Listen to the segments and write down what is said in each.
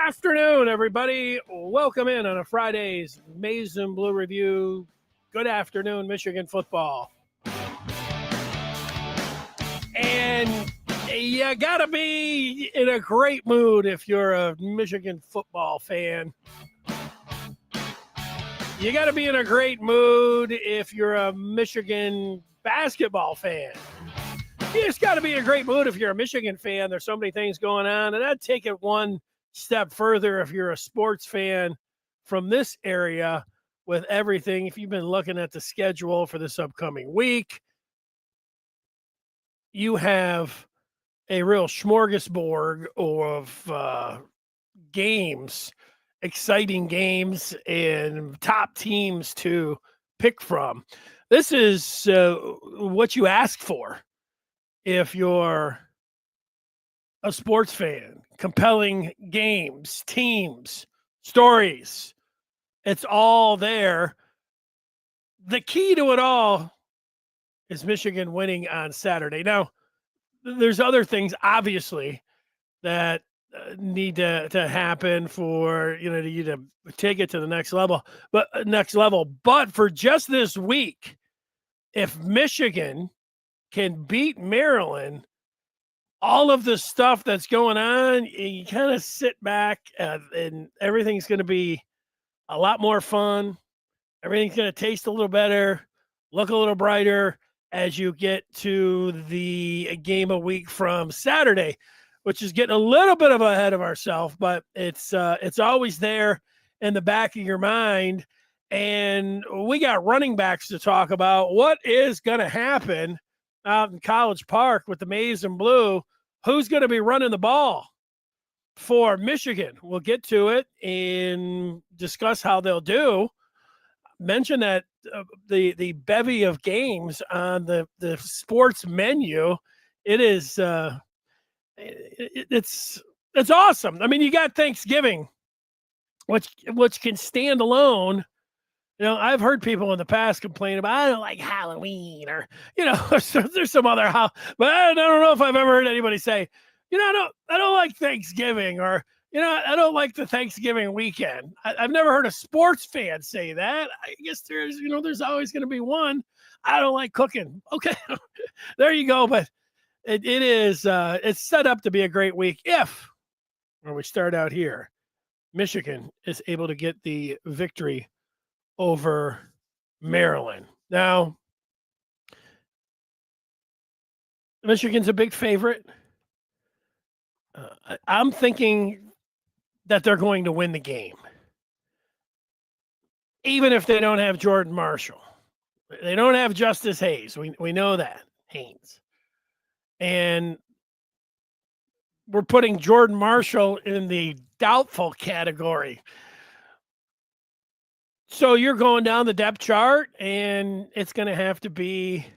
afternoon, everybody. Welcome in on a Friday's Maize and Blue Review. Good afternoon, Michigan football. And you got to be in a great mood if you're a Michigan football fan. You got to be in a great mood if you're a Michigan basketball fan. You just got to be in a great mood if you're a Michigan fan. There's so many things going on. And I'd take it one step further if you're a sports fan from this area with everything. If you've been looking at the schedule for this upcoming week, you have a real smorgasbord of games, exciting games, and top teams to pick from. This is what you ask for if you're a sports fan. Compelling games, teams, stories. It's all there. The key to it all is Michigan winning on Saturday. Now, there's other things, obviously, that need to happen for you to take it to the next level. But for just this week, if Michigan can beat Maryland, all of the stuff that's going on, you kind of sit back and everything's going to be a lot more fun. Everything's going to taste a little better, look a little brighter as you get to the game a week from Saturday, which is getting a little bit of ahead of ourselves, but it's always there in the back of your mind. And we got running backs to talk about. What is going to happen out in College Park with the Maize and Blue? Who's going to be running the ball for Michigan? We'll get to it and discuss how they'll do. Mention that the bevy of games on the sports menu, it is it's awesome. I mean, you got Thanksgiving, which can stand alone. I've heard people in the past complain about, I don't like Halloween, or, there's some other, but I don't know if I've ever heard anybody say, I don't like Thanksgiving, or, I don't like the Thanksgiving weekend. I've never heard a sports fan say that. I guess there's always going to be one. I don't like cooking. Okay, there you go. But it is, it's set up to be a great week if, when we start out here, Michigan is able to get the victory over Maryland. Now, Michigan's a big favorite. I'm thinking that they're going to win the game, even if they don't have Jordan Marshall. They don't have Justice Hayes. We know that, Haynes. And we're putting Jordan Marshall in the doubtful category. So you're going down the depth chart, and it's going to have to be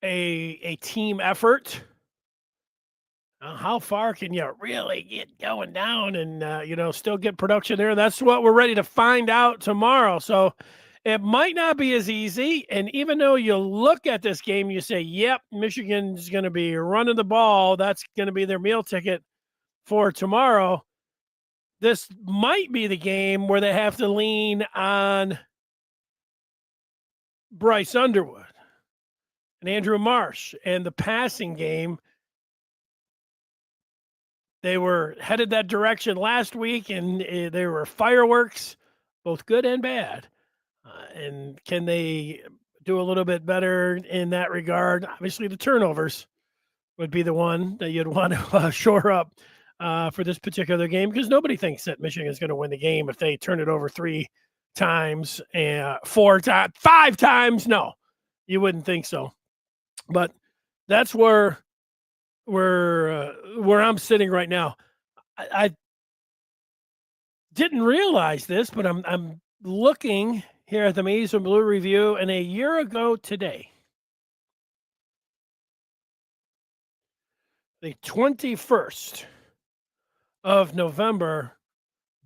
a team effort. How far can you really get going down and, still get production there? That's what we're ready to find out tomorrow. So it might not be as easy. And even though you look at this game, you say, yep, Michigan's going to be running the ball. That's going to be their meal ticket for tomorrow. This might be the game where they have to lean on Bryce Underwood and Andrew Marsh and the passing game. They were headed that direction last week, and there were fireworks, both good and bad. And can they do a little bit better in that regard? Obviously, the turnovers would be the one that you'd want to shore up for this particular game, because nobody thinks that Michigan is going to win the game if they turn it over 3 times and 4 times, 5 times. No, you wouldn't think so. But that's where I'm sitting right now. I didn't realize this, but I'm looking here at the Maize and Blue Review, and a year ago today, the 21st of November,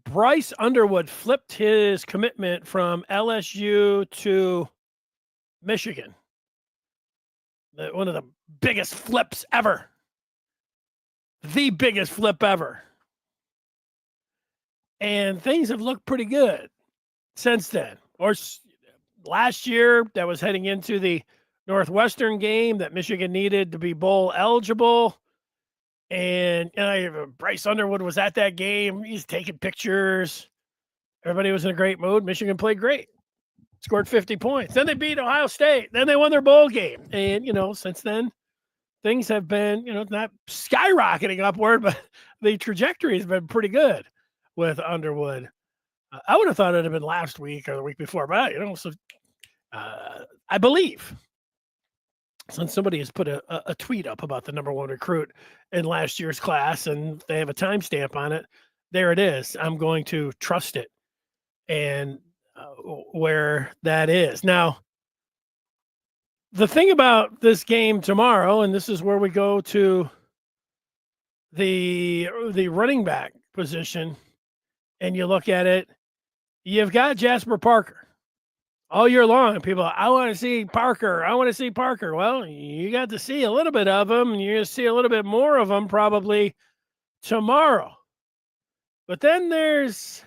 Bryce Underwood flipped his commitment from LSU to Michigan. One of the biggest flips ever. The biggest flip ever. and things have looked pretty good since then. Or last year, that was heading into the Northwestern game that Michigan needed to be bowl eligible. And Bryce Underwood was at that game. He's taking pictures. Everybody was in a great mood. Michigan played great, scored 50 points. Then they beat Ohio State. Then they won their bowl game. And, since then, things have been, not skyrocketing upward, but the trajectory has been pretty good with Underwood. I would have thought it would have been last week or the week before, but, I believe, since somebody has put a tweet up about the number one recruit in last year's class and they have a timestamp on it, there it is. I'm going to trust it and where that is. Now, the thing about this game tomorrow, and this is where we go to the running back position, and you look at it, you've got Jasper Parker. All year long, people, I want to see Parker. I want to see Parker. Well, you got to see a little bit of him. You're going to see a little bit more of him probably tomorrow. But then there's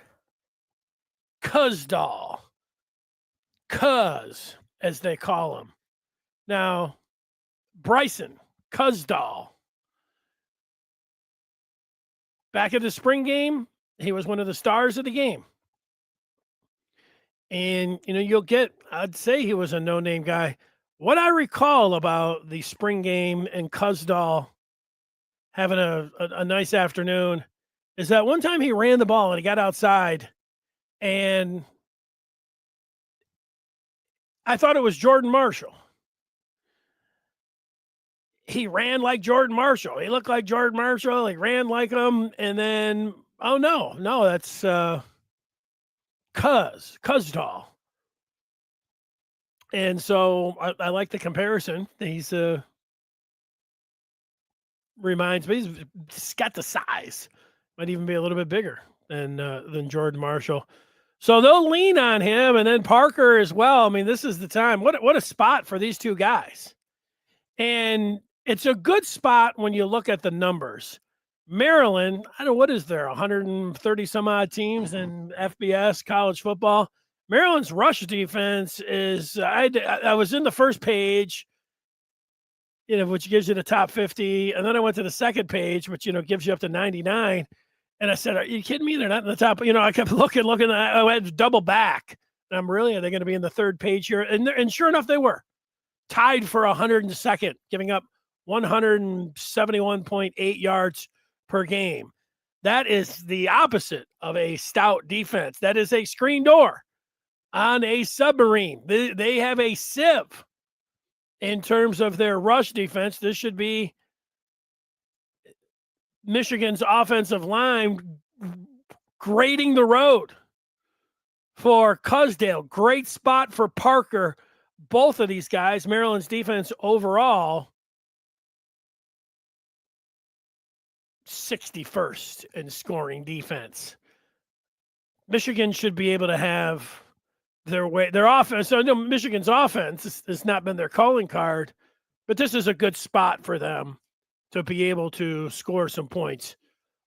Cuzdahl. Cuz, as they call him. Now, Bryson Cuzdahl. Back at the spring game, he was one of the stars of the game. And, you'll get, I'd say he was a no-name guy. What I recall about the spring game and Cuzdahl having a nice afternoon is that one time he ran the ball and he got outside, and I thought it was Jordan Marshall. He ran like Jordan Marshall. He looked like Jordan Marshall. He ran like him. And then, oh, no, that's Cuzdahl. And so I like the comparison. He's reminds me, he's got the size. Might even be a little bit bigger than Jordan Marshall. So they'll lean on him, and then Parker as well. I mean, this is the time. What a spot for these two guys. And it's a good spot when you look at the numbers. Maryland, I don't know, what is there, 130 some odd teams in FBS college football. Maryland's rush defense is, I was in the first page, which gives you the top 50. And then I went to the second page, which, gives you up to 99. And I said, are you kidding me? They're not in the top. I kept looking. I had to double back. And are they going to be in the third page here? And sure enough, they were tied for 102nd, giving up 171.8 yards per game. That is the opposite of a stout defense. That is a screen door on a submarine. They have a sieve in terms of their rush defense. This should be Michigan's offensive line grading the road for Cuzdahl. Great spot for Parker. Both of these guys, Maryland's defense overall, 61st in scoring defense. Michigan should be able to have their offense. So I know Michigan's offense has not been their calling card, but this is a good spot for them to be able to score some points.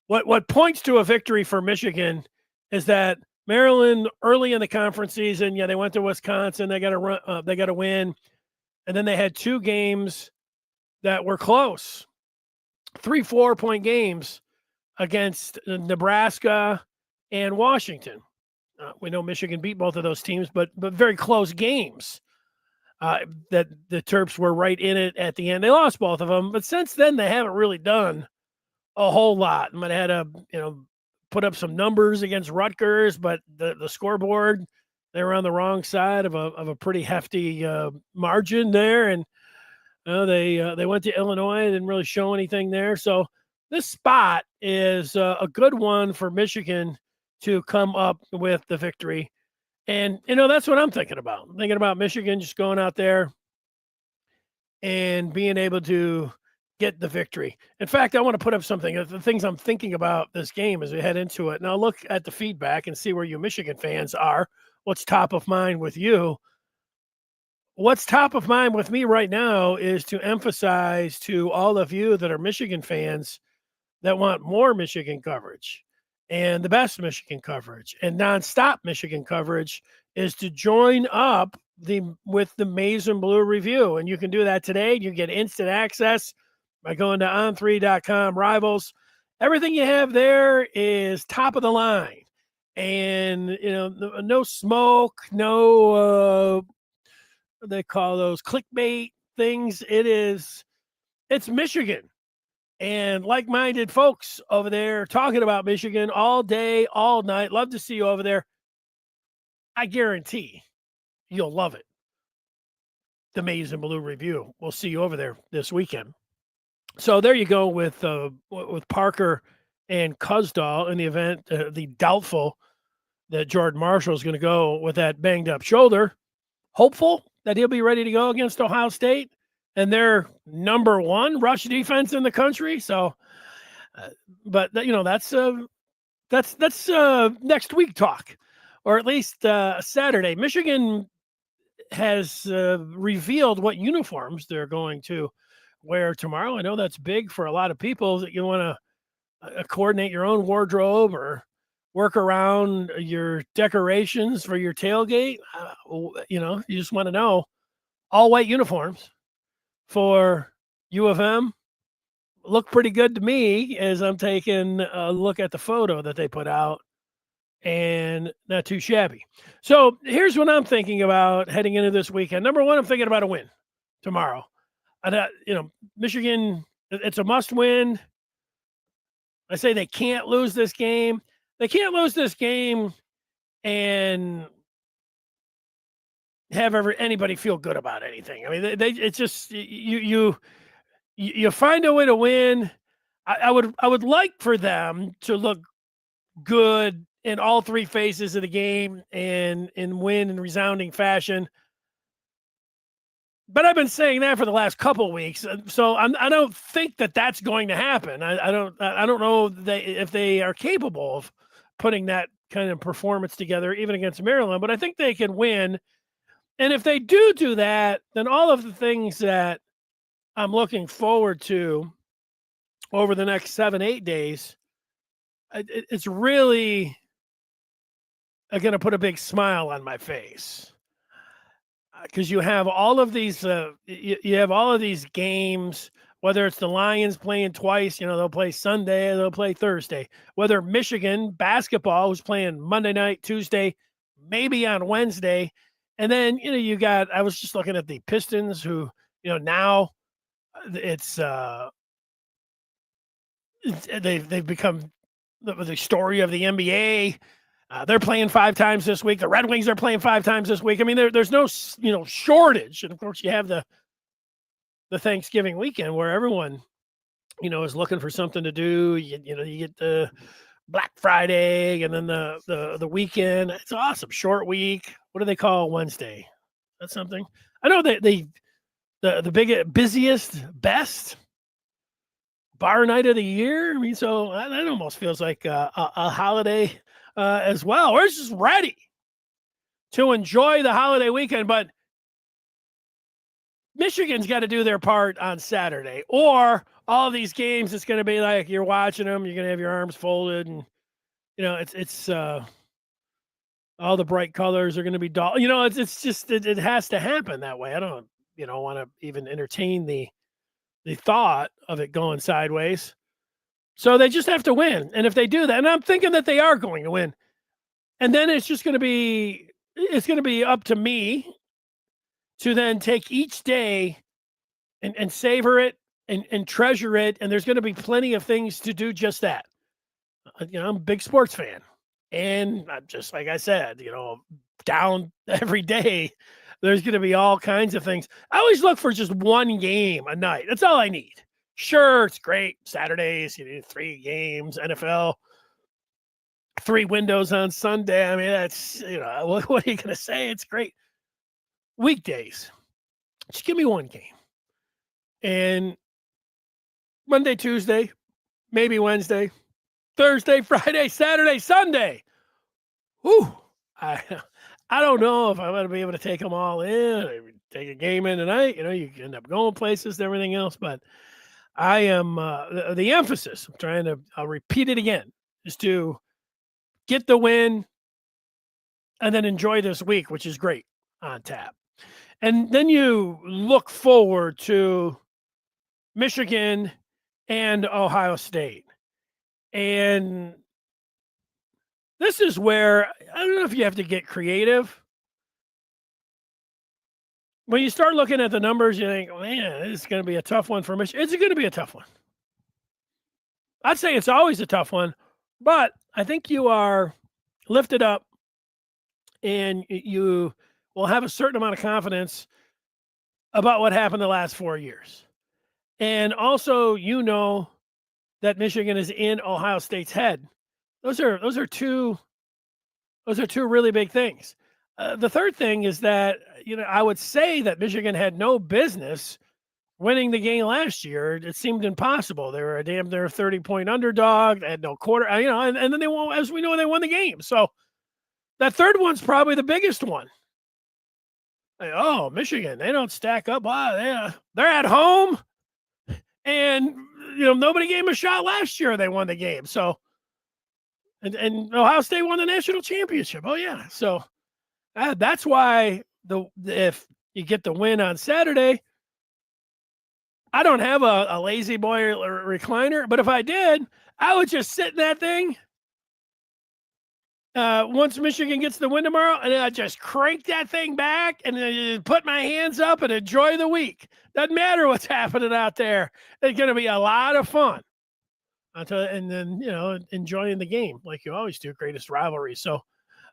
What points to a victory for Michigan is that Maryland early in the conference season, they went to Wisconsin. They got to win, and then they had two games that were close, 3 4-point games against Nebraska and Washington. We know Michigan beat both of those teams, but very close games. That the Terps were right in it at the end. They lost both of them, but since then they haven't really done a whole lot. Might have had to, put up some numbers against Rutgers, but the scoreboard, they were on the wrong side of a pretty hefty margin there, and they went to Illinois and didn't really show anything there. So this spot is a good one for Michigan to come up with the victory. And, that's what I'm thinking about. I'm thinking about Michigan just going out there and being able to get the victory. In fact, I want to put up something. The things I'm thinking about this game as we head into it. Now look at the feedback and see where you Michigan fans are. What's top of mind with you? What's top of mind with me right now is to emphasize to all of you that are Michigan fans that want more Michigan coverage and the best Michigan coverage and nonstop Michigan coverage is to join up with the Maize and Blue Review. And you can do that today. You get instant access by going to on3.com rivals. Everything you have there is top of the line. And, no smoke, no, what they call those clickbait things. It's Michigan. And like-minded folks over there talking about Michigan all day, all night. Love to see you over there. I guarantee you'll love it. The Maize and Blue Review. We'll see you over there this weekend. So there you go with Parker and Cusdahl in the event, the doubtful that Jordan Marshall is going to go with that banged-up shoulder. Hopeful that he'll be ready to go against Ohio State. And they're number one rush defense in the country. So, but that's next week talk, or at least Saturday. Michigan has revealed what uniforms they're going to wear tomorrow. I know that's big for a lot of people that you want to coordinate your own wardrobe or work around your decorations for your tailgate. You just want to know all white uniforms for U of M look pretty good to me as I'm taking a look at the photo that they put out, and not too shabby. So here's what I'm thinking about heading into this weekend. Number one, I'm thinking about a win tomorrow. Michigan, it's a must win. I say they can't lose this game. They can't lose this game and have anybody feel good about anything. I mean, it's just you find a way to win. I would like for them to look good in all three phases of the game and win in resounding fashion. But I've been saying that for the last couple of weeks, so I don't think that that's going to happen. I don't know if they are capable of putting that kind of performance together, even against Maryland. But I think they can win. And if they do that, then all of the things that I'm looking forward to over the next 7-8 days, it's really going to put a big smile on my face. Because you have all of these, you have all of these games, whether it's the Lions playing twice, they'll play Sunday, they'll play Thursday. Whether Michigan basketball, who's playing Monday night, Tuesday, maybe on Wednesday. And then, I was just looking at the Pistons who, now it's they've become the story of the NBA. They're playing 5 times this week. The Red Wings are playing 5 times this week. I mean, there's no, shortage. And of course you have the Thanksgiving weekend where everyone, is looking for something to do. You get the Black Friday and then the weekend. It's awesome. Short week. What do they call Wednesday? That's something. I know that the busiest, best bar night of the year. I mean, so that almost feels like a holiday as well. We're just ready to enjoy the holiday weekend, but Michigan's got to do their part on Saturday, or all of these games, it's going to be like you're watching them, you're going to have your arms folded, and it's all the bright colors are going to be dull. It's just it has to happen that way. I don't want to even entertain the thought of it going sideways. So they just have to win. And if they do that, and I'm thinking that they are going to win, and then it's going to be up to me to then take each day and savor it and treasure it. And there's going to be plenty of things to do just that. I'm a big sports fan. And just like I said, down every day, there's going to be all kinds of things. I always look for just one game a night. That's all I need. Sure, it's great. Saturdays, you need 3 games. NFL, 3 windows on Sunday. I mean, that's, what are you going to say? It's great. Weekdays, just give me one game. And Monday, Tuesday, maybe Wednesday, Thursday, Friday, Saturday, Sunday. Whew. I don't know if I'm going to be able to take them all in. Take a game in tonight. You end up going places and everything else. But I am the emphasis. I'll repeat it again, is to get the win, and then enjoy this week, which is great on tap. And then you look forward to Michigan and Ohio State. And this is where I don't know if you have to get creative. When you start looking at the numbers, you think, man, this is going to be a tough one for Michigan. It's going to be a tough one. I'd say it's always a tough one, but I think you are lifted up and you will have a certain amount of confidence about what happened the last 4 years. And also, that Michigan is in Ohio State's head. Those are two really big things. The third thing is that, I would say that Michigan had no business winning the game last year. It seemed impossible. They were a damn near 30-point underdog. They had no quarter, and then they won, as we know, they won the game. So that third one's probably the biggest one. Like, oh, Michigan, they don't stack up. Wow, they're at home, and nobody gave them a shot last year. They won the game. So, and Ohio State won the national championship. Oh yeah, so that's why if you get the win on Saturday, I don't have a lazy boy recliner, but if I did, I would just sit in that thing. Once Michigan gets the win tomorrow, and I just crank that thing back and then put my hands up and enjoy the week. Doesn't matter what's happening out there. It's going to be a lot of fun. And then, enjoying the game like you always do, greatest rivalry. So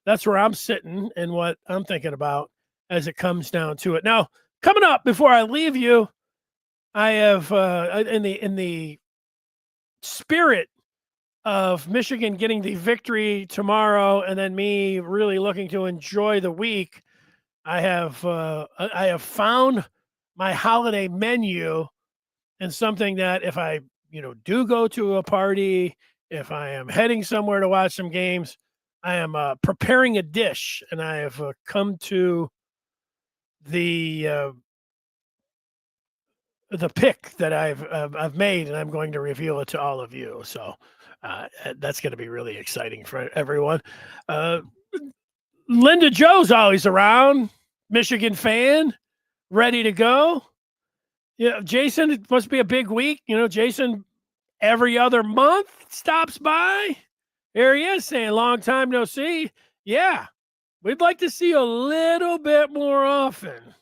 that's where I'm sitting and what I'm thinking about as it comes down to it. Now, coming up before I leave you, I have in the spirit of Michigan getting the victory tomorrow, and then me really looking to enjoy the week. I have found my holiday menu, and something that if I do go to a party, if I am heading somewhere to watch some games, I am preparing a dish, and I have come to the pick that I've made, and I'm going to reveal it to all of you. So that's going to be really exciting for everyone. Linda Joe's always around, Michigan fan, ready to go. Jason, it must be a big week. Jason every other month stops by. There he is saying, long time no see. Yeah, we'd like to see you a little bit more often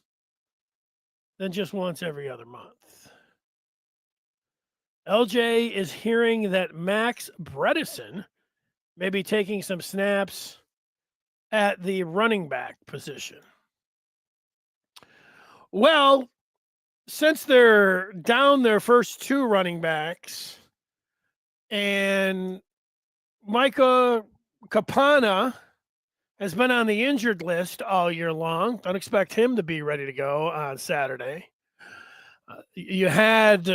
than just once every other month. LJ is hearing that Max Bredesen may be taking some snaps at the running back position. Well, since they're down their first two running backs and Micah Kapana has been on the injured list all year long, don't expect him to be ready to go on Saturday. You had...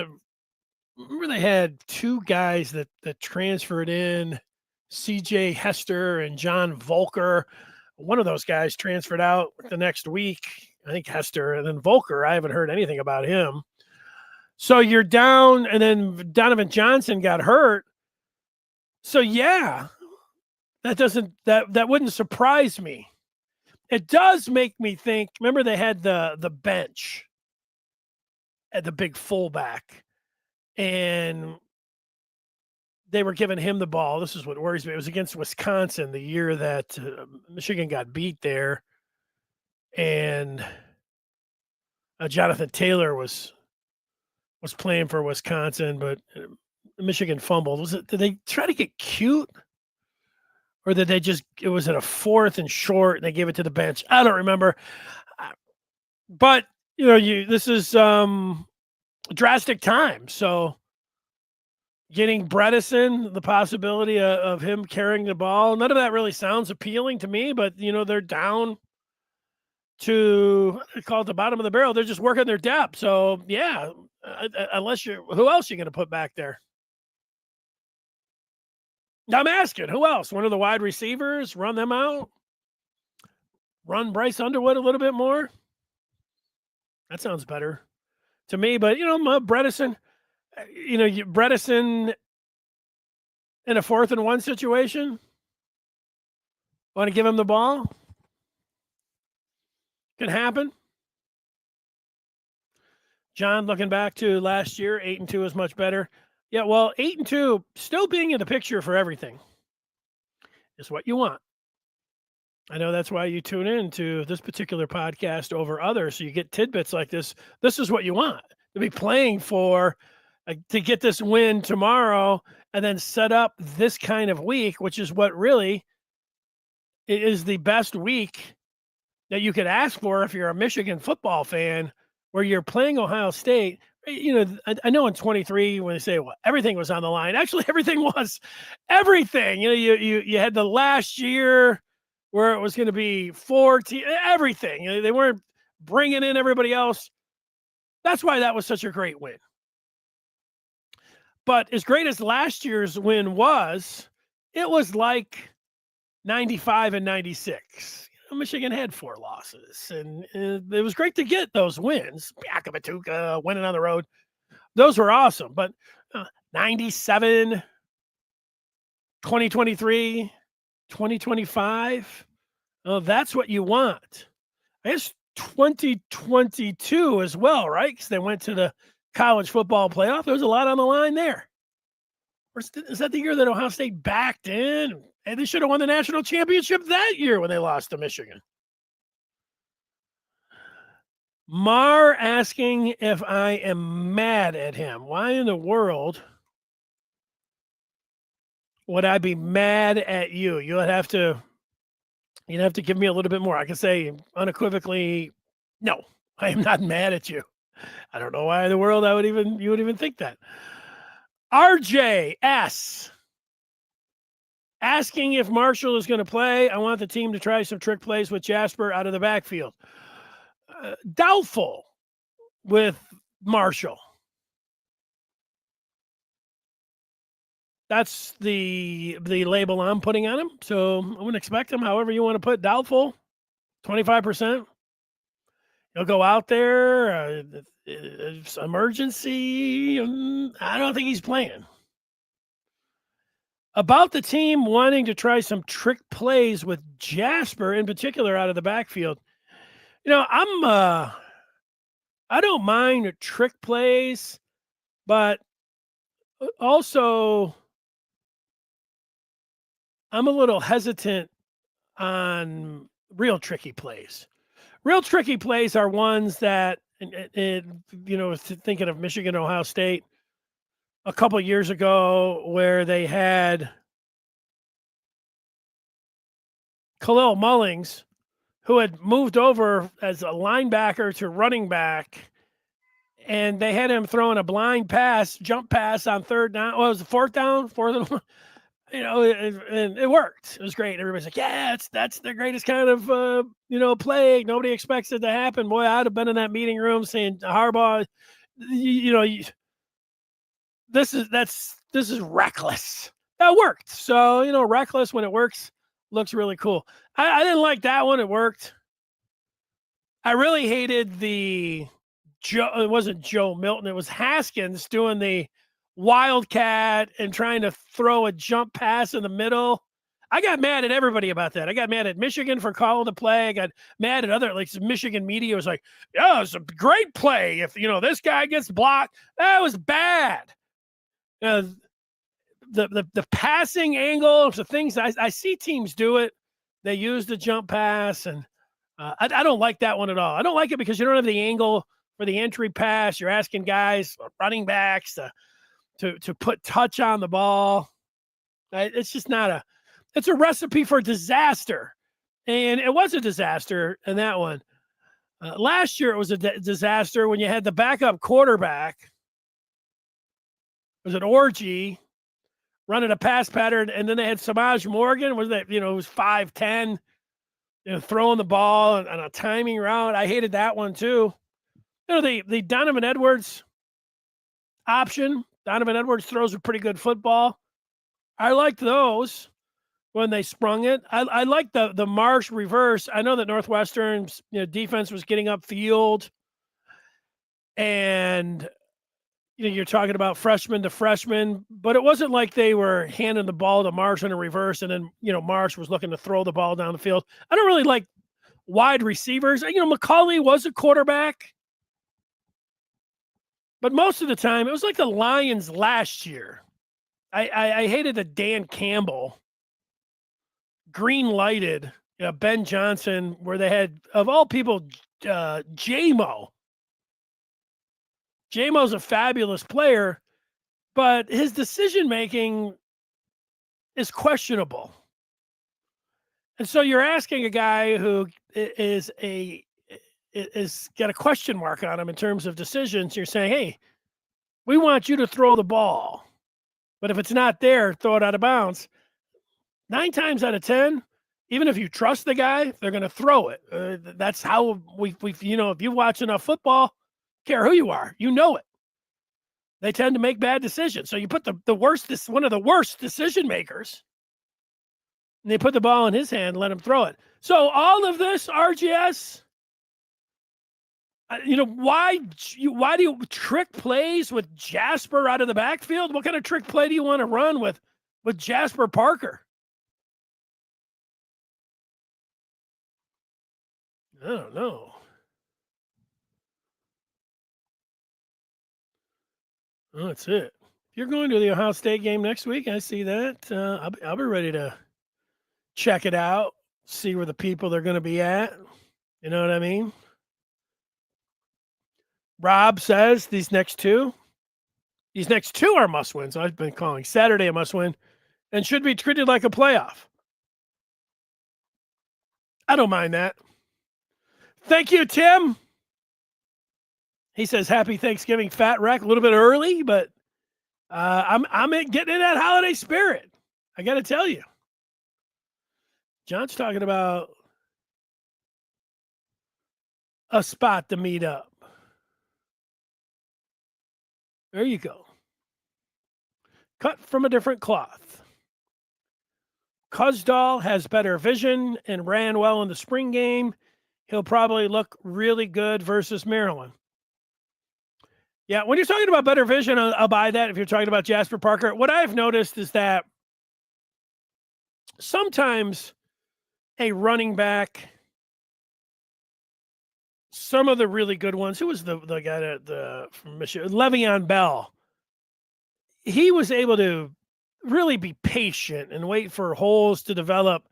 Remember they had two guys that transferred in, C.J. Hester and John Volker. One of those guys transferred out the next week, I think Hester, and then Volker, I haven't heard anything about him. So you're down, and then Donovan Johnson got hurt. So yeah, that wouldn't surprise me. It does make me think, remember they had the bench at the big fullback, and they were giving him the ball. This is what worries me. It was against Wisconsin the year that Michigan got beat there. And Jonathan Taylor was playing for Wisconsin, but Michigan fumbled. Did they try to get cute? Or did they it was at a 4th and short and they gave it to the bench? I don't remember. But, this is drastic time. So getting Bredesen, the possibility of him carrying the ball, none of that really sounds appealing to me, but they're down to call it the bottom of the barrel. They're just working their depth. So yeah, unless who else are you going to put back there? I'm asking who else? One of the wide receivers, run them out, run Bryce Underwood a little bit more. That sounds better to me, but Bredesen, Bredesen in a 4th and 1 situation. Want to give him the ball? Can happen. John, looking back to last year, 8-2 is much better. Yeah, well, 8-2, still being in the picture for everything is what you want. I know that's why you tune in to this particular podcast over others, so you get tidbits like this. This is what you want to be playing for, to get this win tomorrow and then set up this kind of week, which is what really is the best week that you could ask for if you're a Michigan football fan, where you're playing Ohio State. I know in 23 when they say, well, everything was on the line. Actually, everything was. Everything. You had the last year where it was going to be everything. They weren't bringing in everybody else. That's why that was such a great win. But as great as last year's win was, it was like 95 and 96. Michigan had 4 losses, and it was great to get those wins. Yakabatuka winning on the road. Those were awesome. But 97, 2023, 2025, that's what you want. I guess 2022 as well, right? Because they went to the college football playoff. There was a lot on the line there. Is that the year that Ohio State backed in? And they should have won the national championship that year when they lost to Michigan. Mar asking if I am mad at him. Why in the world would I be mad at you? You'd have to give me a little bit more. I can say unequivocally, no, I am not mad at you. I don't know why in the world you would even think that. RJS asking if Marshall is going to play. I want the team to try some trick plays with Jasper out of the backfield. Doubtful with Marshall. That's the label I'm putting on him. So I wouldn't expect him. However you want to put doubtful, 25%. He'll go out there. It's emergency. I don't think he's playing. About the team wanting to try some trick plays with Jasper in particular out of the backfield. I don't mind trick plays, but also I'm a little hesitant on real tricky plays. Real tricky plays are ones that, thinking of Michigan, Ohio State a couple of years ago, where they had Khalil Mullings, who had moved over as a linebacker to running back, and they had him throwing a blind pass, jump pass on third down. Well, it was the fourth down, and it worked. It was great. Everybody's like, yeah, that's the greatest kind of, play. Nobody expects it to happen. Boy, I'd have been in that meeting room saying, Harbaugh, this is reckless. That worked. So, reckless when it works looks really cool. I didn't like that one. It worked. I really hated it wasn't Joe Milton. It was Haskins doing the wildcat and trying to throw a jump pass in the middle. I got mad at everybody about that. I got mad at Michigan for calling the play. I got mad at other, Michigan media was like, yeah, it's a great play. If, this guy gets blocked, that was bad. The passing angle, the things I see teams do it. They use the jump pass, and I don't like that one at all. I don't like it because you don't have the angle for the entry pass. You're asking guys, running backs, to put touch on the ball. It's just not it's a recipe for disaster. And it was a disaster in that one. Last year, it was a disaster when you had the backup quarterback. Was it Orgy running a pass pattern, and then they had Samaj Morgan, was that, it was 5'10", throwing the ball on a timing route. I hated that one too. The Donovan Edwards option. Donovan Edwards throws a pretty good football. I liked those when they sprung it. I liked the Marsh reverse. I know that Northwestern's defense was getting upfield, and you're talking about freshman to freshman, but it wasn't like they were handing the ball to Marsh in a reverse and then, Marsh was looking to throw the ball down the field. I don't really like wide receivers. McCauley was a quarterback, but most of the time it was like the Lions last year. I hated the Dan Campbell green lighted Ben Johnson where they had, of all people, J-Mo. J-Mo's a fabulous player, but his decision-making is questionable. And so you're asking a guy who is got a question mark on him in terms of decisions. You're saying, hey, we want you to throw the ball, but if it's not there, throw it out of bounds. 9 times out of 10, even if you trust the guy, they're going to throw it. That's how we've if you watch enough football, care who you are, you know it. They tend to make bad decisions. So you put one of the worst decision makers, and they put the ball in his hand and let him throw it. So all of this, RGS, why do you trick plays with Jasper out of the backfield? What kind of trick play do you want to run with Jasper Parker? I don't know. Oh, that's it. If you're going to the Ohio State game next week, I see that. I'll be ready to check it out, see where the people are going to be at. You know what I mean? Rob says these next two are must-wins. I've been calling Saturday a must-win and should be treated like a playoff. I don't mind that. Thank you, Tim. He says, happy Thanksgiving, Fat Wreck. A little bit early, but I'm getting in that holiday spirit. I got to tell you. John's talking about a spot to meet up. There you go. Cut from a different cloth. Cuzdahl has better vision and ran well in the spring game. He'll probably look really good versus Maryland. Yeah, when you're talking about better vision, I'll buy that. If you're talking about Jasper Parker, what I've noticed is that sometimes a running back, some of the really good ones, who was the guy from Michigan, Le'Veon Bell, he was able to really be patient and wait for holes to develop,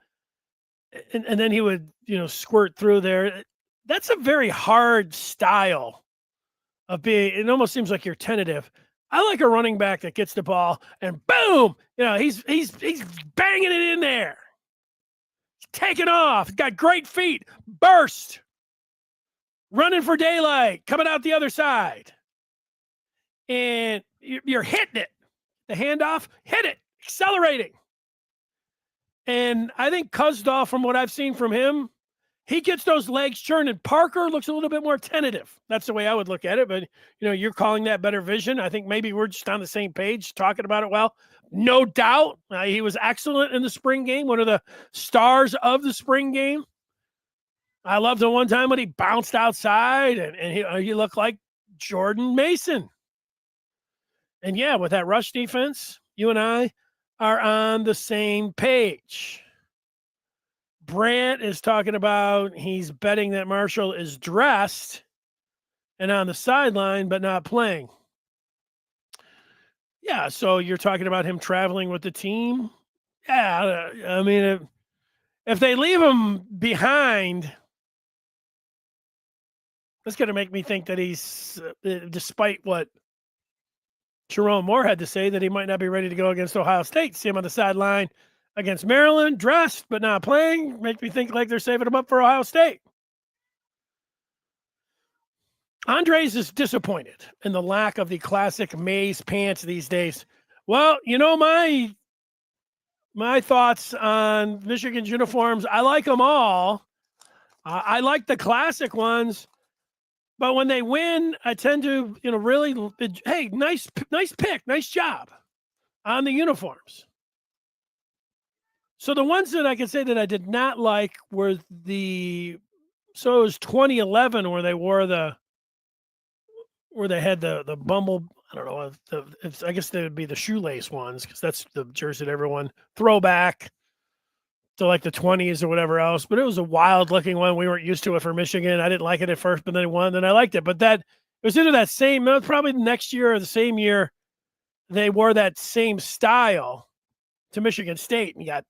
and then he would, squirt through there. That's a very hard style of being. It almost seems like you're tentative. I like a running back that gets the ball and boom, he's banging it in there. He's taking off. He's got great feet. Burst. Running for daylight. Coming out the other side. And you're hitting it. The handoff, hit it. Accelerating. And I think Cuzdahl, from what I've seen from him, he gets those legs churning. Parker looks a little bit more tentative. That's the way I would look at it. But, you're calling that better vision. I think maybe we're just on the same page talking about it well. No doubt. He was excellent in the spring game. One of the stars of the spring game. I loved the one time when he bounced outside and he looked like Jordan Mason. And yeah, with that rush defense, you and I are on the same page. Brant is talking about he's betting that Marshall is dressed and on the sideline, but not playing. Yeah, so you're talking about him traveling with the team? Yeah, I mean, if they leave him behind, that's going to make me think that he's, despite what Jerome Moore had to say, that he might not be ready to go against Ohio State. See him on the sideline against Maryland, dressed but not playing. Make me think like they're saving him up for Ohio State. Andres is disappointed in the lack of the classic maize pants these days. Well, my thoughts on Michigan's uniforms, I like them all. I like the classic ones. But when they win, I tend to, really, hey, nice pick, nice job on the uniforms. So the ones that I can say that I did not like were it was 2011 where they had the I don't know. I guess they would be the shoelace ones because that's the jersey that everyone throwback to like the 20s or whatever else. But it was a wild looking one. We weren't used to it for Michigan. I didn't like it at first, but then it won. Then I liked it. But it was into that same, probably the next year or the same year, they wore that same style to Michigan State and got,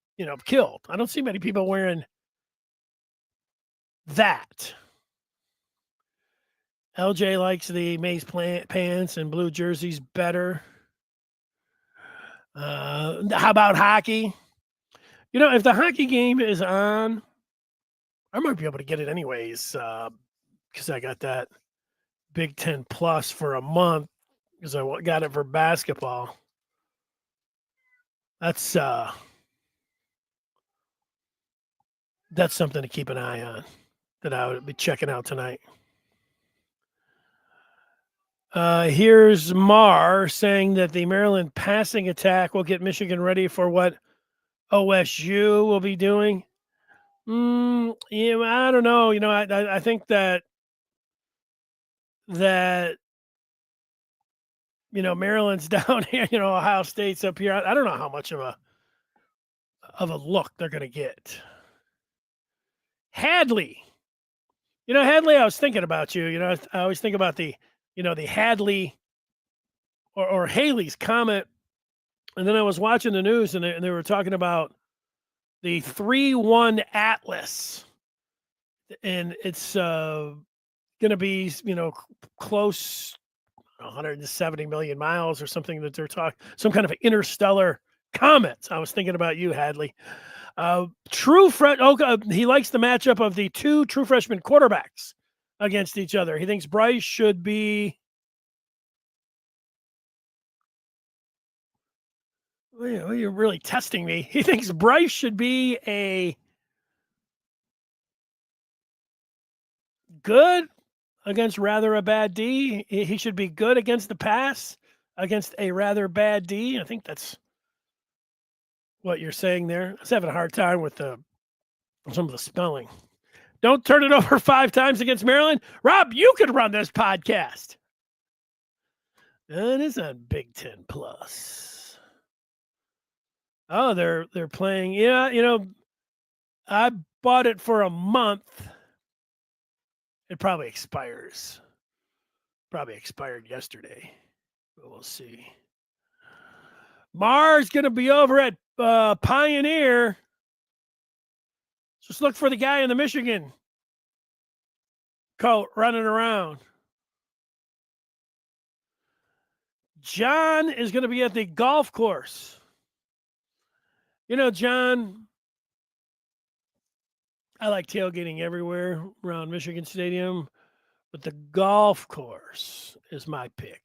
killed. I don't see many people wearing that. LJ likes the maize pants and blue jerseys better. How about hockey? If the hockey game is on, I might be able to get it anyways because I got that Big Ten Plus for a month because I got it for basketball. That's something to keep an eye on that I would be checking out tonight. Here's Mar saying that the Maryland passing attack will get Michigan ready for what OSU will be doing. I don't know. I think that Maryland's down here. Ohio State's up here. I don't know how much of a look they're going to get. Hadley. Hadley, I was thinking about you. I always think about the Hadley or Haley's comment. And then I was watching the news and they were talking about the 3-1 Atlas. And it's going to be, close 170 million miles or something that they're talking, some kind of interstellar comet. I was thinking about you, Hadley. He likes the matchup of the two true freshman quarterbacks against each other. He thinks Bryce should be. Well, you're really testing me. He thinks Bryce should be a good against rather a bad D. He should be good against the pass against a rather bad D. I think that's what you're saying there. I was having a hard time with some of the spelling. Don't turn it over 5 times against Maryland. Rob, you could run this podcast. It is on Big Ten Plus. Oh, they're playing. Yeah, I bought it for a month. It probably expires. Probably expired yesterday. But we'll see. Mars going to be over at Pioneer. Just look for the guy in the Michigan coat running around. John is going to be at the golf course. John, I like tailgating everywhere around Michigan Stadium, but the golf course is my pick.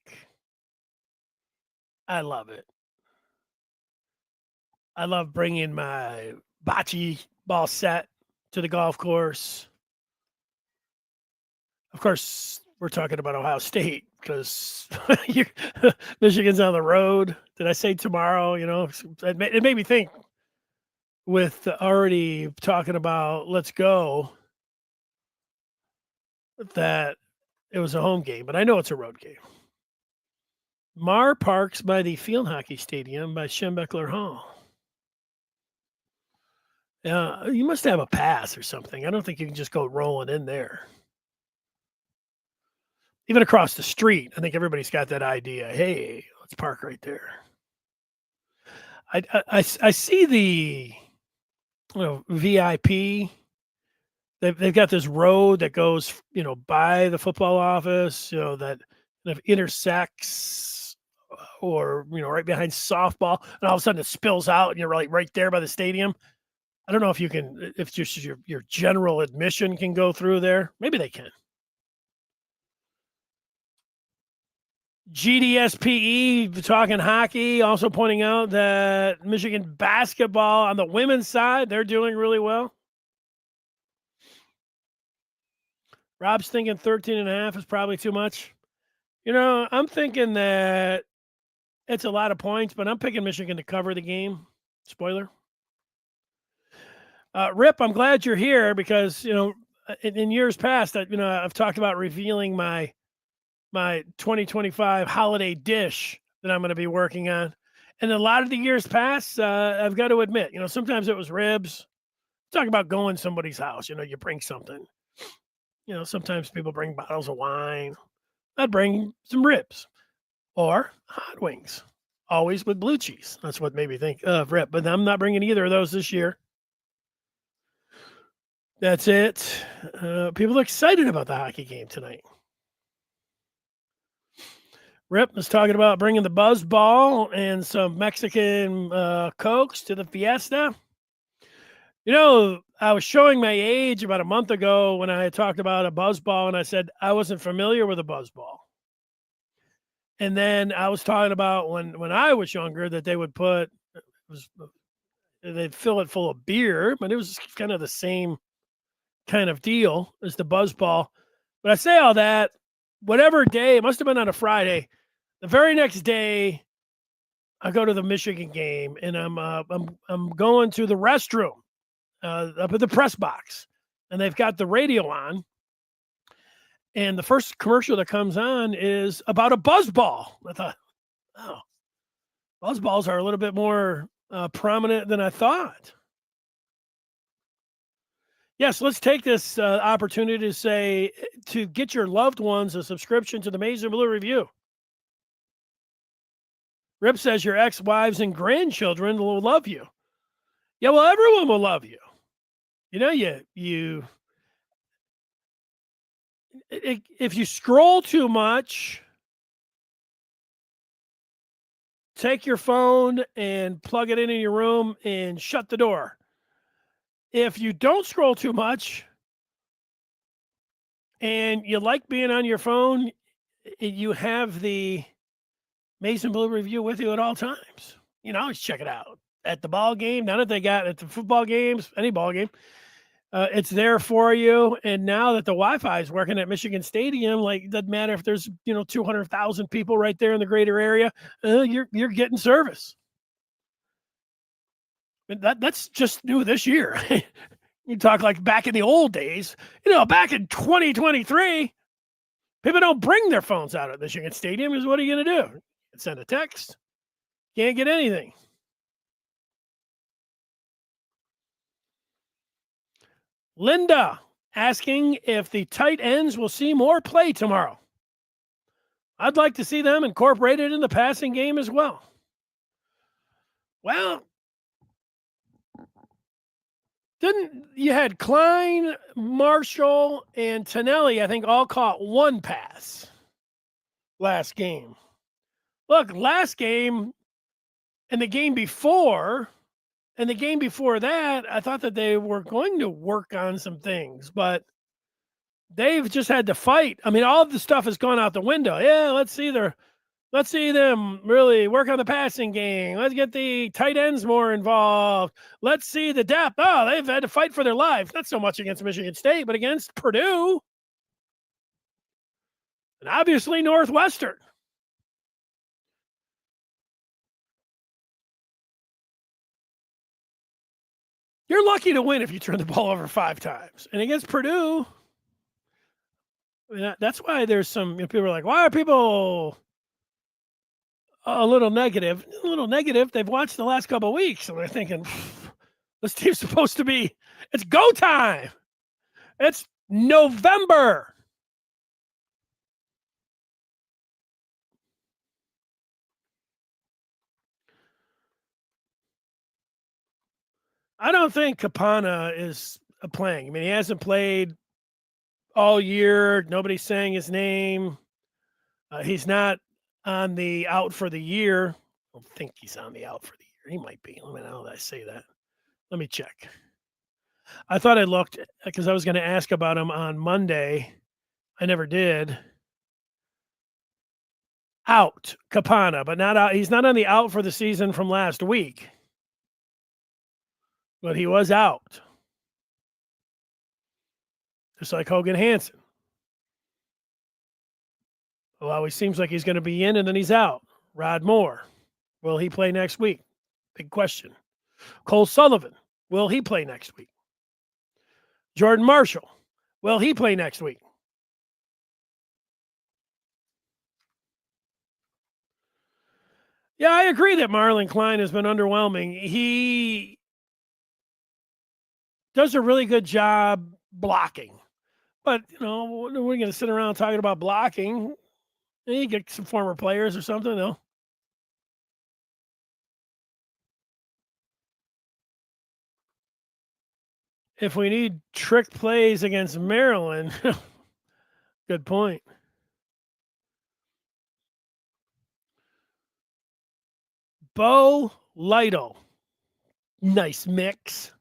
I love it. I love bringing my bocce ball set to the golf course. Of course, we're talking about Ohio State because Michigan's on the road. Did I say tomorrow? It made me think with already talking about let's go that it was a home game, but I know it's a road game. Mar parks by the field hockey stadium by Schembeckler Hall. You must have a pass or something. I don't think you can just go rolling in there. Even across the street, I think everybody's got that idea. Hey, let's park right there. I see the VIP. They've got this road that goes by the football office. That kind of intersects or right behind softball, and all of a sudden it spills out, and you're right there by the stadium. I don't know if you can, if just your general admission can go through there. Maybe they can. GDSPE talking hockey, also pointing out that Michigan basketball on the women's side, they're doing really well. Rob's thinking 13.5 is probably too much. I'm thinking that it's a lot of points, but I'm picking Michigan to cover the game. Spoiler. Rip, I'm glad you're here because, in years past, I've talked about revealing my my 2025 holiday dish that I'm going to be working on. And a lot of the years past, I've got to admit, sometimes it was ribs. Talk about going somebody's house, you bring something. Sometimes people bring bottles of wine. I'd bring some ribs or hot wings, always with blue cheese. That's what made me think of rib, but I'm not bringing either of those this year. That's it. People are excited about the hockey game tonight. Rip was talking about bringing the buzz ball and some Mexican Cokes to the fiesta. I was showing my age about a month ago when I had talked about a buzz ball, and I said I wasn't familiar with a buzz ball. And then I was talking about when I was younger that they would they'd fill it full of beer, but it was kind of the same kind of deal as the buzz ball. But I say all that, whatever day, it must have been on a Friday. The very next day, I go to the Michigan game, and I'm going to the restroom up at the press box, and they've got the radio on. And the first commercial that comes on is about a buzz ball. I thought, oh, buzz balls are a little bit more prominent than I thought. Yes, let's take this opportunity to get your loved ones a subscription to the Maize and Blue Review. Rip says your ex-wives and grandchildren will love you. Yeah, well, everyone will love you. If you scroll too much, take your phone and plug it in your room and shut the door. If you don't scroll too much and you like being on your phone, you have the Maize and Blue Review with you at all times. Always check it out at the ball game. Now that they got at the football games, any ball game, it's there for you. And now that the Wi-Fi is working at Michigan Stadium, it doesn't matter if there's 200,000 people right there in the greater area, you're getting service. That's just new this year. You talk like back in the old days, back in 2023, people don't bring their phones out at Michigan Stadium. Because what are you going to do? Send a text. Can't get anything. Linda asking if the tight ends will see more play tomorrow. I'd like to see them incorporated in the passing game as well. Well, you had Klein, Marshall, and Tonelli, I think, all caught one pass last game. Look, last game and the game before that, I thought that they were going to work on some things, but they've just had to fight. I mean, all of the stuff has gone out the window. Yeah, let's see them really work on the passing game. Let's get the tight ends more involved. Let's see the depth. Oh, they've had to fight for their lives. Not so much against Michigan State, but against Purdue. And obviously Northwestern. You're lucky to win if you turn the ball over 5 times. And against Purdue, that's why there's some people are like, why are people a little negative? A little negative. They've watched the last couple of weeks, and they're thinking, this team's supposed to be, it's go time. It's November. I don't think Capana is playing. I mean, he hasn't played all year. Nobody's saying his name. He's not on the out for the year. I don't think he's on the out for the year. He might be. Let me know that I say that. Let me check. I thought I looked because I was going to ask about him on Monday. I never did. Out, Capana, but not out. He's not on the out for the season from last week. But he was out. Just like Hogan Hansen. Well, he seems like he's going to be in and then he's out. Rod Moore, will he play next week? Big question. Cole Sullivan, will he play next week? Jordan Marshall, will he play next week? Yeah, I agree that Marlon Klein has been underwhelming. He does a really good job blocking. But, we're going to sit around talking about blocking. You get some former players or something, though. If we need trick plays against Maryland, good point. Bo Lido. Nice mix.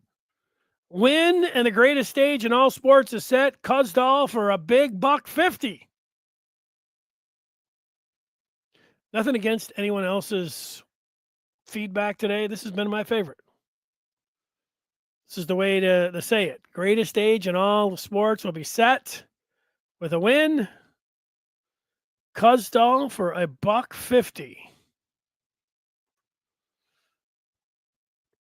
Win and the greatest stage in all sports is set. Cuzdall for a big $150. Nothing against anyone else's feedback today. This has been my favorite. This is the way to say it. Greatest stage in all sports will be set with a win. Cuzdall for a $150.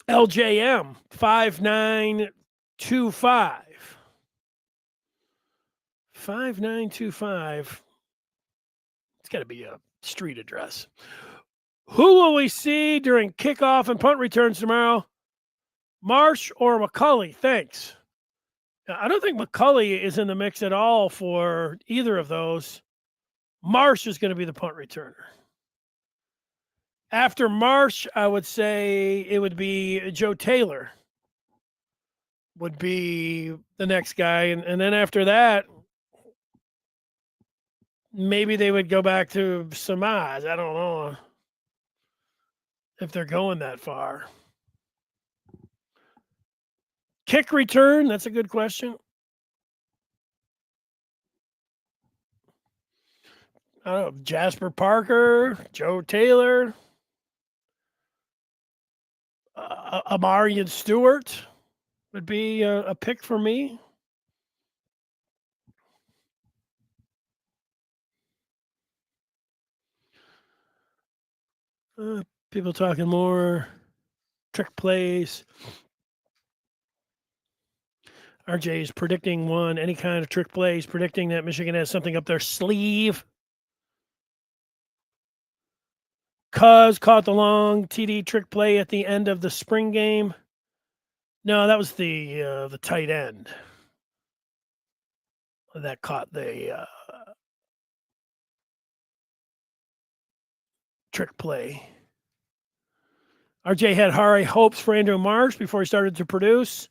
LJM 5925. 5925. It's got to be a street address. Who will we see during kickoff and punt returns tomorrow? Marsh or McCulley? Thanks. I don't think McCulley is in the mix at all for either of those. Marsh is going to be the punt returner. After Marsh, I would say it would be Joe Taylor would be the next guy. And then after that, maybe they would go back to Samaj. I don't know if they're going that far. Kick return, that's a good question. I don't know, Jasper Parker, Joe Taylor, Amarian Stewart would be a pick for me. People talking more trick plays. RJ is predicting one, any kind of trick plays, predicting that Michigan has something up their sleeve. Cuz caught the long TD trick play at the end of the spring game. No, that was the tight end that caught the trick play. RJ had high hopes for Andrew Marsh before he started to produce.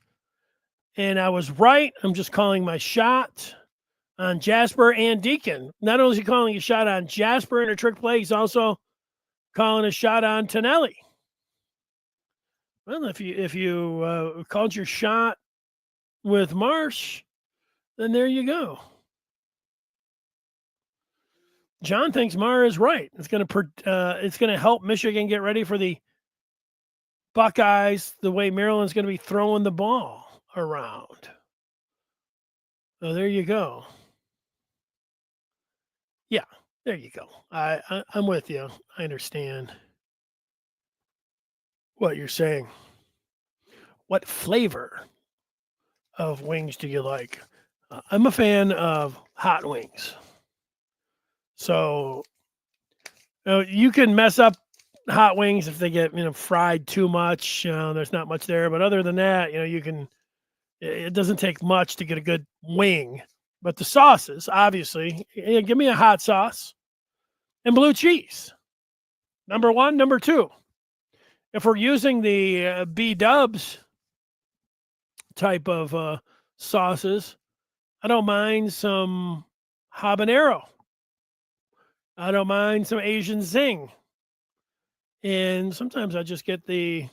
And I was right. I'm just calling my shot on Jasper and Deacon. Not only is he calling a shot on Jasper in a trick play, he's also calling a shot on Tonelli. Well, if you called your shot with Marsh, then there you go. John thinks Mara is right. It's going to help Michigan get ready for the Buckeyes the way Maryland's going to be throwing the ball around. So there you go. Yeah, there you go. I'm with you. I understand what you're saying. What flavor of wings do you like? I'm a fan of hot wings. So you can mess up hot wings if they get fried too much. There's not much there, but other than that, you can. It doesn't take much to get a good wing. But the sauces, obviously, give me a hot sauce and blue cheese. Number one, number two. If we're using the B-dubs type of sauces, I don't mind some habanero. I don't mind some Asian zing. And sometimes I just get the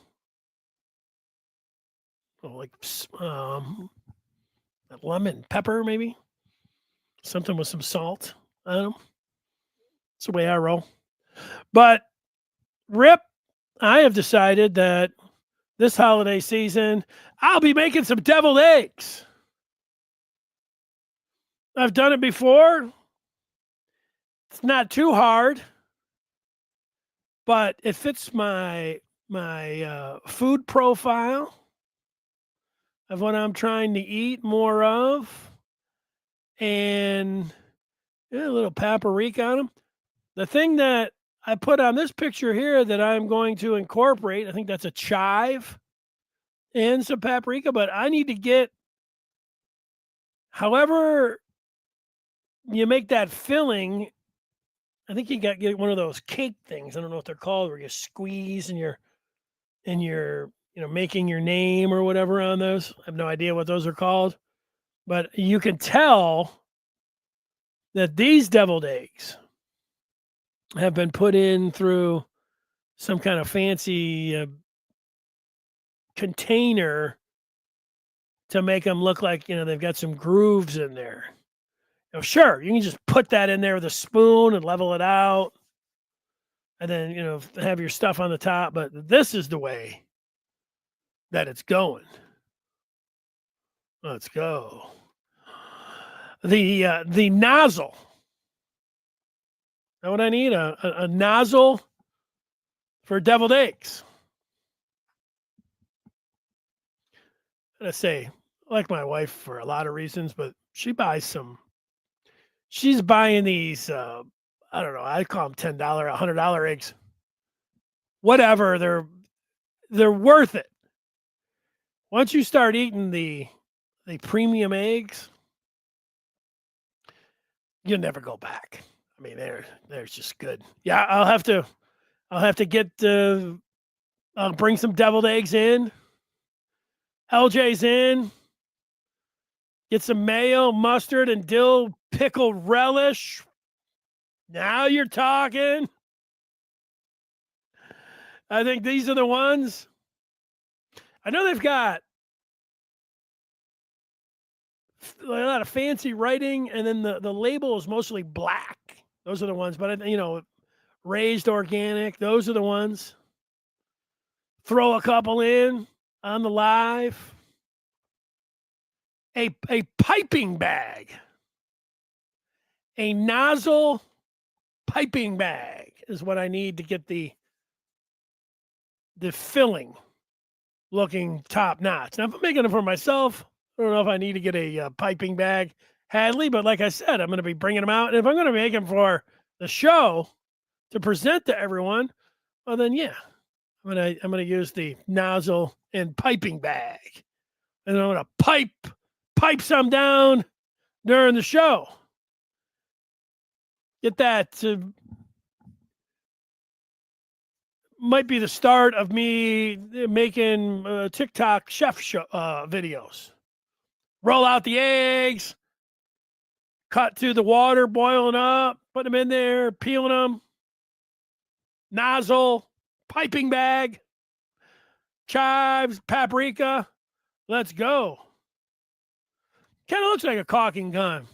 lemon pepper, maybe. Something with some salt. I don't know. It's the way I roll. But, Rip, I have decided that this holiday season, I'll be making some deviled eggs. I've done it before. It's not too hard, but it fits my food profile of what I'm trying to eat more of, and a little paprika on them. The thing that I put on this picture here that I'm going to incorporate. I think that's a chive and some paprika, but I need to get, however you make that filling. I think you got to get one of those cake things. I don't know what they're called, where you squeeze and you're making your name or whatever on those. I have no idea what those are called, but you can tell that these deviled eggs have been put in through some kind of fancy container to make them look like, they've got some grooves in there. Sure, you can just put that in there with a spoon and level it out and then, have your stuff on the top. But this is the way that it's going. Let's go. The nozzle. Know what I need? A nozzle for deviled eggs. I say, I like my wife for a lot of reasons, but she's buying these, I don't know, I call them $10, $100 eggs. Whatever, they're worth it. Once you start eating the premium eggs, you'll never go back. I mean, they're just good. Yeah, I'll have to get I'll bring some deviled eggs in. LJ's in. Get some mayo, mustard, and dill pickle relish. Now you're talking. I think these are the ones. I know they've got a lot of fancy writing, and then the label is mostly black. Those are the ones, but raised organic. Those are the ones. Throw a couple in on the live. A piping bag. A nozzle piping bag is what I need to get the filling looking top notch. Now, if I'm making it for myself, I don't know if I need to get a piping bag, Hadley, but like I said, I'm going to be bringing them out. And if I'm going to make them for the show to present to everyone, well, then yeah, I'm going to use the nozzle and piping bag, and I'm going to pipe some down during the show. Get that. Might be the start of me making TikTok chef videos. Roll out the eggs, cut to the water boiling up, put them in there, peeling them, nozzle, piping bag, chives, paprika. Let's go. Kind of looks like a caulking gun.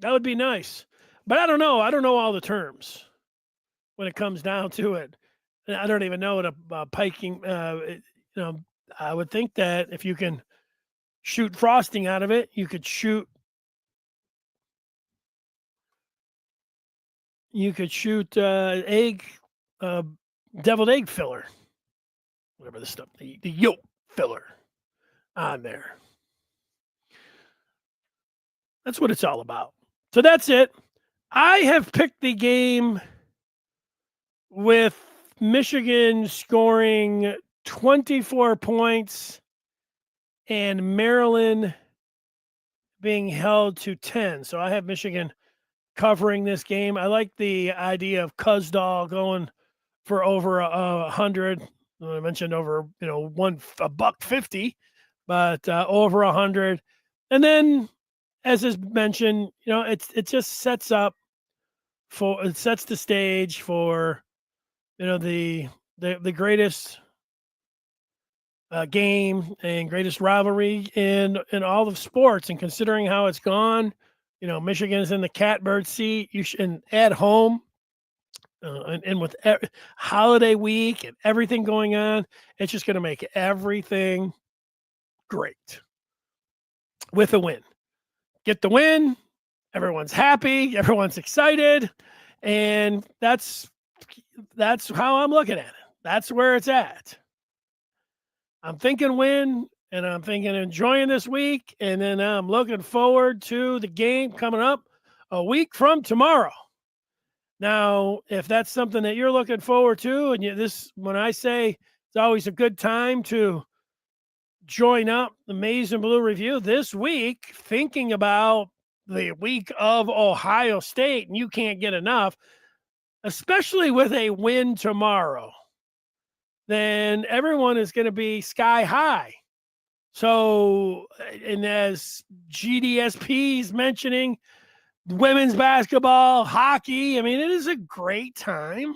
That would be nice. But I don't know. I don't know all the terms when it comes down to it. And I don't even know what a piking, I would think that if you can shoot frosting out of it, you could shoot egg, deviled egg filler, whatever the stuff, the yolk filler on there. That's what it's all about. So that's it. I have picked the game with Michigan scoring 24 points and Maryland being held to 10. So I have Michigan covering this game. I like the idea of Cusdahl going for over 100. I mentioned over, $1.50, but over 100. And then, as is mentioned, it just sets the stage for, the greatest game and greatest rivalry in all of sports. And considering how it's gone, Michigan is in the catbird seat. You should at home, and with holiday week and everything going on, it's just going to make everything great with a win. Get the win. Everyone's happy. Everyone's excited. And that's how I'm looking at it. That's where it's at. I'm thinking win, and I'm thinking enjoying this week. And then I'm looking forward to the game coming up a week from tomorrow. Now, if that's something that you're looking forward to, and when I say it's always a good time to join up the Maize and Blue Review this week, thinking about the week of Ohio State, and you can't get enough, especially with a win tomorrow, then everyone is going to be sky high. So, and as GDSP is mentioning, women's basketball, hockey, I mean, it is a great time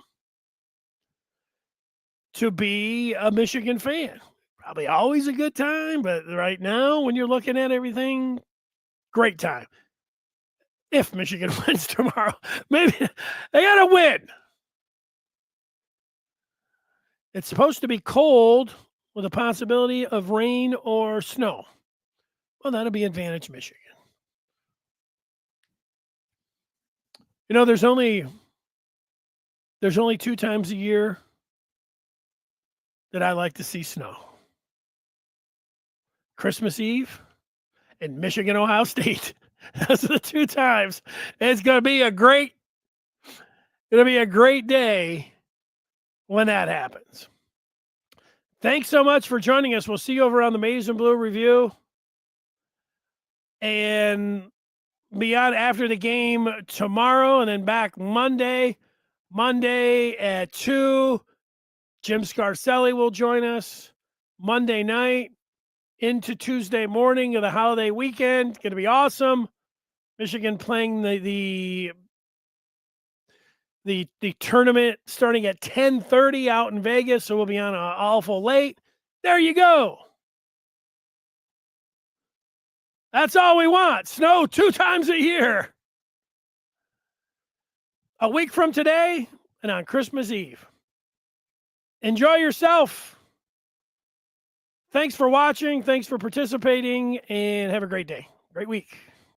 to be a Michigan fan. Probably always a good time, but right now, when you're looking at everything, great time. If Michigan wins tomorrow, maybe they got to win. It's supposed to be cold with a possibility of rain or snow. Well, that'll be advantage Michigan. You know, there's only 2 times a year that I like to see snow. Christmas Eve and Michigan, Ohio State. Those are the 2 times. It's going to be a great day when that happens. Thanks so much for joining us. We'll see you over on the Maize and Blue Review. And be on after the game tomorrow and then back Monday at 2. Jim Scarcelli will join us Monday night into Tuesday morning of the holiday weekend. It's going to be awesome. Michigan playing the tournament starting at 10:30 out in Vegas, so we'll be on awful late. There you go. That's all we want. Snow 2 times a year. A week from today and on Christmas Eve. Enjoy yourself. Thanks for watching. Thanks for participating, and have a great day. Great week.